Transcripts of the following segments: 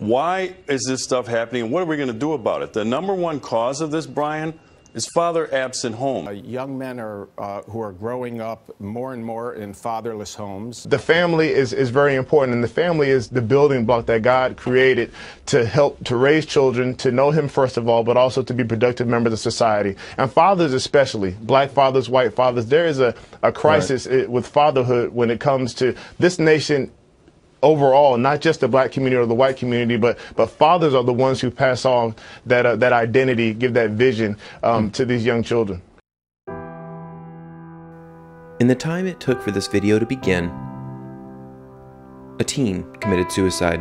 Why is this stuff happening, and what are we going to do about it? The number one cause of this, Brian, is father-absent home. Young men who are growing up more and more in fatherless homes. The family is very important, and the family is the building block that God created to help to raise children, to know Him first of all, but also to be productive members of society. And fathers especially, black fathers, white fathers, there is a crisis with fatherhood when it comes to this nation overall, not just the black community or the white community, but fathers are the ones who pass on that identity, give that vision to these young children. In the time it took for this video to begin, a teen committed suicide,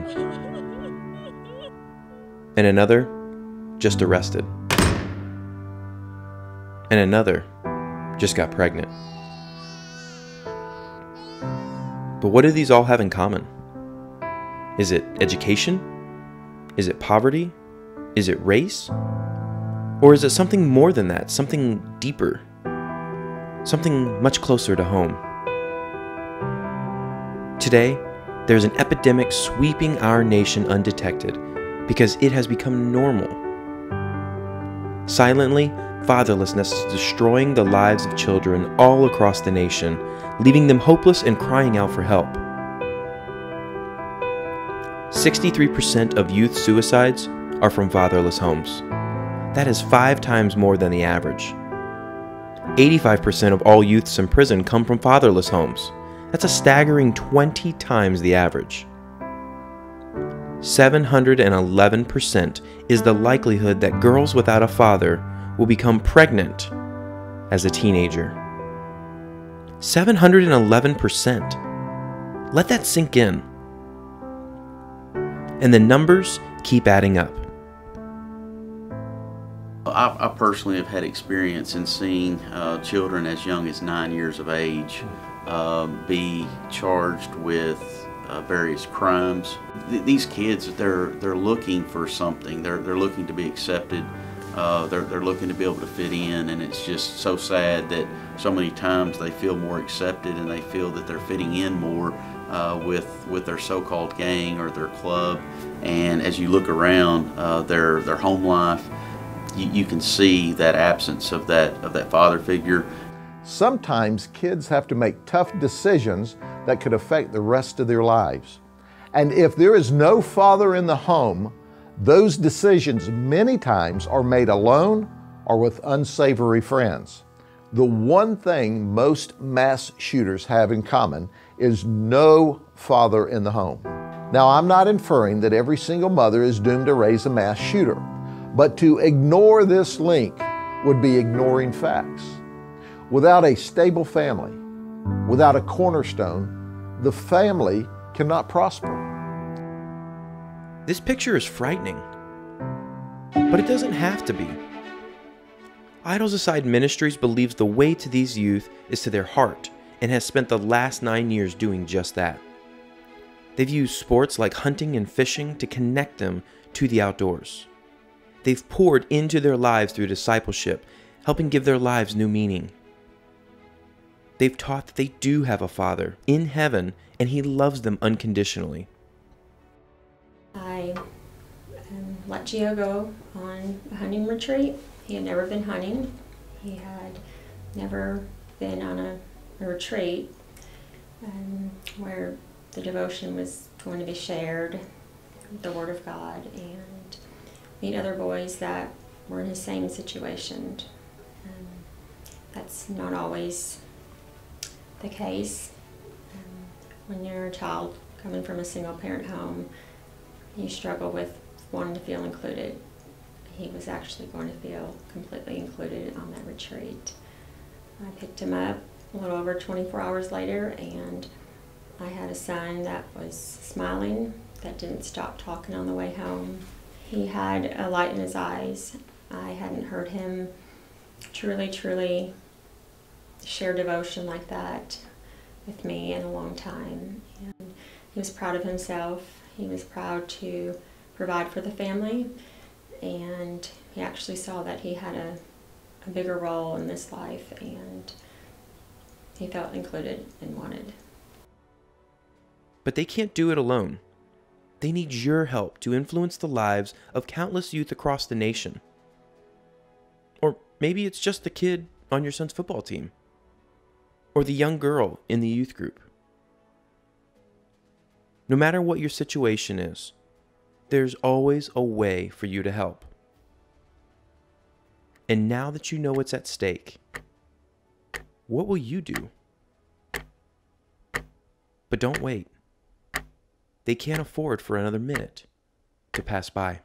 and another just arrested, and another just got pregnant. But what do these all have in common? Is it education? Is it poverty? Is it race? Or is it something more than that, something deeper? Something much closer to home? Today, there's an epidemic sweeping our nation undetected because it has become normal. Silently, fatherlessness is destroying the lives of children all across the nation, leaving them hopeless and crying out for help. 63% of youth suicides are from fatherless homes. That is 5 times more than the average. 85% of all youths in prison come from fatherless homes. That's a staggering 20 times the average. 711% is the likelihood that girls without a father will become pregnant as a teenager. 711%. Let that sink in. And the numbers keep adding up. I personally have had experience in seeing children as young as 9 years of age be charged with various crimes. These kids, they're looking for something. They're looking to be accepted. They're looking to be able to fit in, and it's just so sad that so many times they feel more accepted and they feel that they're fitting in more with their so-called gang or their club. And as you look around their home life, you can see that absence of that father figure. Sometimes kids have to make tough decisions that could affect the rest of their lives. And if there is no father in the home, those decisions many times are made alone or with unsavory friends. The one thing most mass shooters have in common is no father in the home. Now, I'm not inferring that every single mother is doomed to raise a mass shooter, but to ignore this link would be ignoring facts. Without a stable family, without a cornerstone, the family cannot prosper. This picture is frightening, but it doesn't have to be. Idols Aside Ministries believes the way to these youth is to their heart and has spent the last 9 years doing just that. They've used sports like hunting and fishing to connect them to the outdoors. They've poured into their lives through discipleship, helping give their lives new meaning. They've taught that they do have a Father in heaven and He loves them unconditionally. I let Gio go on a hunting retreat. He had never been hunting. He had never been on a retreat where the devotion was going to be shared, the Word of God, and meet other boys that were in the same situation. That's not always the case. When you're a child coming from a single-parent home, you struggle with wanting to feel included. He was actually going to feel completely included on that retreat. I picked him up a little over 24 hours later, and I had a son that was smiling, that didn't stop talking on the way home. He had a light in his eyes. I hadn't heard him truly share devotion like that with me in a long time. And he was proud of himself. He was proud to provide for the family, and he actually saw that he had a bigger role in this life, and he felt included and wanted. But they can't do it alone. They need your help to influence the lives of countless youth across the nation. Or maybe it's just the kid on your son's football team, or the young girl in the youth group. No matter what your situation is, there's always a way for you to help. And now that you know what's at stake, what will you do? But don't wait. They can't afford for another minute to pass by.